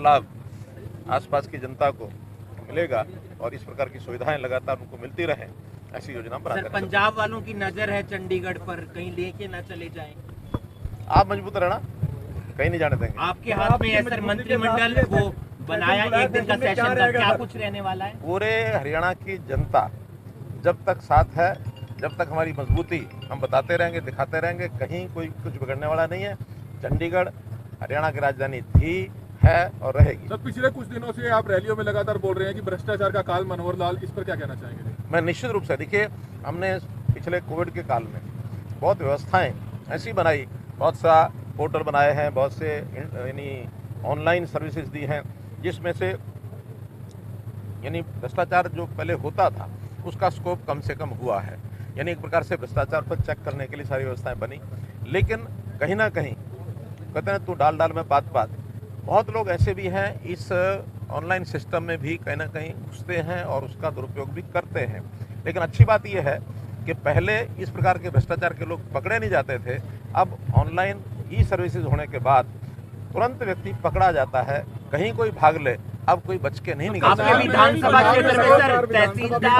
लाभ आसपास की जनता को मिलेगा और इस प्रकार की सुविधाएं लगातार उनको मिलती रहें, ऐसी योजना बना सर, पंजाब वालों की नजर है चंडीगढ़ पर, कहीं लेके ना चले जाएं। आप मजबूत रहना, कहीं नहीं जाने देंगे। आपके हाथ में है सर मंत्रिमंडल, वो बनाया एक दिन का सेशन था, क्या कुछ रहने वाला है? पूरे हरियाणा की जनता जब तक साथ है, जब तक हमारी मजबूती हम बताते रहेंगे, दिखाते रहेंगे, कहीं कोई कुछ बिगड़ने वाला नहीं है। चंडीगढ़ हरियाणा की राजधानी थी, है और रहेगी। सर, पिछले कुछ दिनों से आप रैलियों में लगातार बोल रहे हैं कि भ्रष्टाचार का काल मनोहर लाल, इस पर क्या कहना चाहेंगे? मैं निश्चित रूप से, देखिए, हमने पिछले कोविड के काल में बहुत व्यवस्थाएं ऐसी बनाई, बहुत सा पोर्टल बनाए हैं, बहुत से यानी ऑनलाइन सर्विसेज दी हैं, जिसमें से यानी भ्रष्टाचार जो पहले होता था उसका स्कोप कम से कम हुआ है। यानी एक प्रकार से भ्रष्टाचार पर चेक करने के लिए सारी व्यवस्थाएं बनी। लेकिन कहीं ना कहीं कहते हैं तू डाल डाल में बात बात, बहुत लोग ऐसे भी हैं इस ऑनलाइन सिस्टम में भी कहीं ना कहीं घुसते हैं और उसका दुरुपयोग भी करते हैं। लेकिन अच्छी बात यह है कि पहले इस प्रकार के भ्रष्टाचार के लोग पकड़े नहीं जाते थे, अब ऑनलाइन ई सर्विसेज होने के बाद तुरंत व्यक्ति पकड़ा जाता है, कहीं कोई भाग ले अब कोई बच के नहीं निकल आपके विधानसभा क्षेत्र में सर तहसीलदार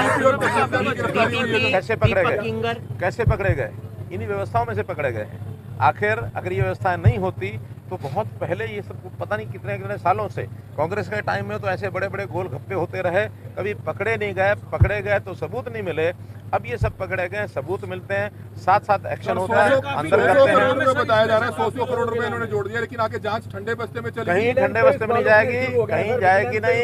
कैसे पकड़े गए? इन्हीं व्यवस्थाओं में से पकड़े गए हैं। आखिर अगर ये व्यवस्थाएं नहीं होती तो बहुत पहले ये सब पता नहीं कितने कितने सालों से कांग्रेस के टाइम में तो ऐसे बड़े बड़े गोल गप्पे होते रहे, कभी पकड़े नहीं गए, पकड़े गए तो सबूत नहीं मिले। अब ये सब पकड़े गए, सबूत मिलते हैं, साथ साथ एक्शन होता है, अंदर करते हैं। बताया जा रहा है 100 करोड़ रुपए इन्होंने जोड़ दिया, लेकिन आगे जांच ठंडे बस्ते में चलेगी। कहीं ठंडे बस्ते में नहीं जाएगी, कहीं जाएगी नहीं।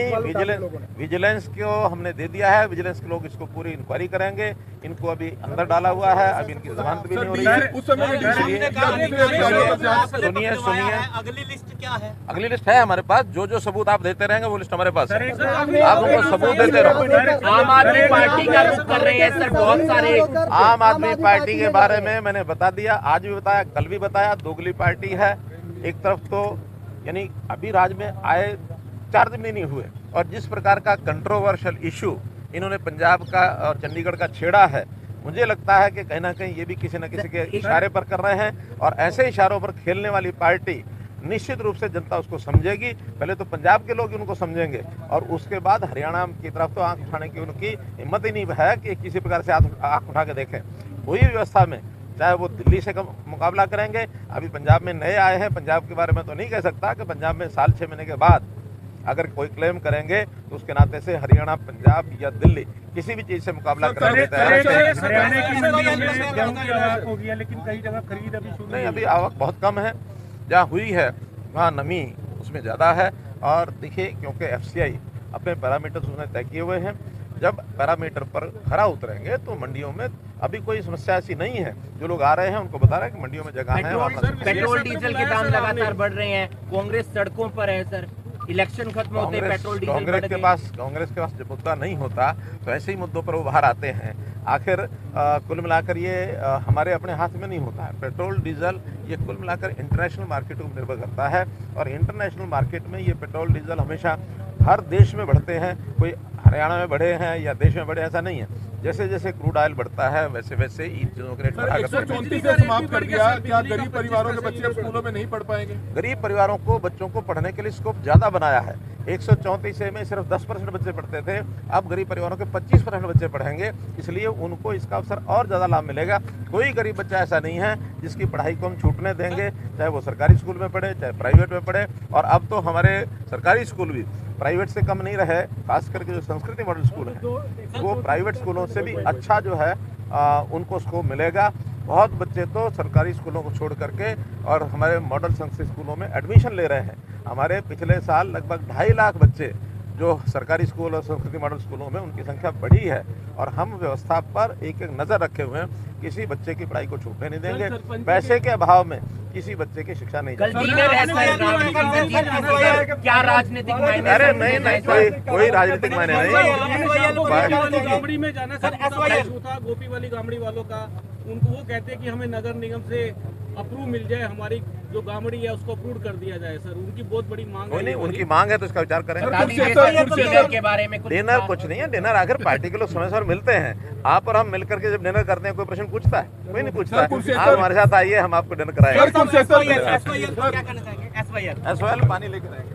विजिलेंस को हमने दे दिया है, विजिलेंस के लोग इसको पूरी इंक्वायरी करेंगे। इनको अभी अंदर डाला हुआ है, अभी इनकी जमानत भी नहीं हो रही है। सुनिए, अगली लिस्ट क्या है? अगली लिस्ट है हमारे पास, जो जो सबूत आप देते रहेंगे वो लिस्ट हमारे पास है, आप उनको सबूत देते रहो। आम आदमी पार्टी का रुख कर रही है सर बहुत सारे। आम आदमी पार्टी के बारे में मैंने बता दिया, आज भी बताया, कल भी बताया, दोगली पार्टी है। एक तरफ तो यानी अभी राज्य में आए 4 दिन भी नहीं हुए और जिस प्रकार का कंट्रोवर्शियल इशू इन्होंने पंजाब का और चंडीगढ़ का छेड़ा है, मुझे लगता है कि कहीं ना कहीं ये भी किसी न किसी के इशारे पर कर रहे हैं और ऐसे इशारों पर खेलने वाली पार्टी निश्चित रूप से जनता उसको समझेगी। पहले तो पंजाब के लोग उनको समझेंगे और उसके बाद हरियाणा की तरफ तो आंख उठाने की उनकी हिम्मत ही नहीं है कि किसी प्रकार से आंख उठा के देखें। वही व्यवस्था में चाहे वो दिल्ली से मुकाबला करेंगे। अभी पंजाब में नए आए हैं, पंजाब के बारे में तो नहीं कह सकता कि पंजाब में साल 6 महीने के बाद अगर कोई क्लेम करेंगे तो उसके नाते से हरियाणा, पंजाब या दिल्ली किसी भी चीज से मुकाबला करने लेकिन कई जगह खरीद अभी नहीं, अभी आवक बहुत कम है। जहाँ हुई है वहाँ नमी उसमें ज़्यादा है। और देखिए, क्योंकि FCI अपने पैरामीटर्स उसने तय किए हुए हैं, जब पैरामीटर पर खरा उतरेंगे तो मंडियों में अभी कोई समस्या ऐसी नहीं है। जो लोग आ रहे हैं उनको बता रहे हैं कि मंडियों में जगह है। पेट्रोल डीजल के दाम लगातार बढ़ रहे हैं, कांग्रेस सड़कों पर है सर, इलेक्शन खत्म होते हैं पेट्रोल डीजल कांग्रेस के पास जब मुद्दा नहीं होता तो ऐसे ही मुद्दों पर वो बाहर आते हैं। आखिर कुल मिलाकर ये हमारे अपने हाथ में नहीं होता है। पेट्रोल डीजल ये कुल मिलाकर इंटरनेशनल मार्केट पर निर्भर करता है और इंटरनेशनल मार्केट में ये पेट्रोल डीजल हमेशा हर देश में बढ़ते हैं। कोई हरियाणा में बढ़े हैं या देश में बढ़े, ऐसा नहीं है। जैसे जैसे क्रूड ऑयल बढ़ता है वैसे वैसे इन चीजों के रेट बढ़ा करते हैं। 134 से समाप्त कर दिया, क्या गरीब परिवारों के बच्चे अब स्कूलों में नहीं पढ़ पाएंगे? गरीब परिवारों को बच्चों को पढ़ने के लिए स्कोप ज्यादा बनाया है। 134 में सिर्फ 10% बच्चे पढ़ते थे, अब गरीब परिवारों के 25% बच्चे पढ़ेंगे, इसलिए उनको इसका अवसर और ज्यादा लाभ मिलेगा। कोई गरीब बच्चा ऐसा नहीं है जिसकी पढ़ाई को हम छूटने देंगे, चाहे वो सरकारी स्कूल में पढ़े चाहे प्राइवेट में पढ़े। और अब तो हमारे सरकारी स्कूल भी प्राइवेट से कम नहीं रहे, खास करके जो संस्कृति मॉडल स्कूल है वो प्राइवेट स्कूलों से भी अच्छा जो है उनको स्कोप मिलेगा। बहुत बच्चे तो सरकारी स्कूलों को छोड़ करके और हमारे मॉडल संस्कृत स्कूलों में एडमिशन ले रहे हैं। हमारे पिछले साल लगभग 2.5 लाख बच्चे जो सरकारी स्कूल और संस्कृति मॉडल स्कूलों में उनकी संख्या बढ़ी है और हम व्यवस्था पर एक एक नज़र रखे हुए हैं, किसी बच्चे की पढ़ाई को छूटने नहीं देंगे। पैसे के अभाव में किसी बच्चे की शिक्षा नहीं क्या राजनीतिक मायने? अरे नहीं, कोई राजनीतिक मायने नहीं। गामड़ी में जाना सर, था गोपी वाली गामड़ी वालों का, उनको वो कहते हैं कि हमें नगर निगम से अप्रूव मिल जाए, हमारी जो गामड़ी है उसको अप्रूव कर दिया जाए। सर उनकी बहुत बड़ी मांग है। नहीं, उनकी मांग है तो इसका विचार करें। डिनर के बारे में डिनर कुछ नहीं है, डिनर आखिर पार्टी के लोग समय समय मिलते हैं। आप और हम मिलकर के जब डिनर करते हैं कोई प्रश्न पूछता है? कोई नहीं पूछता है। आप हमारे साथ आइए, हम आपको डिनर कराएंगे। क्या कहना चाहेंगे? SYL पानी लेकर आएंगे।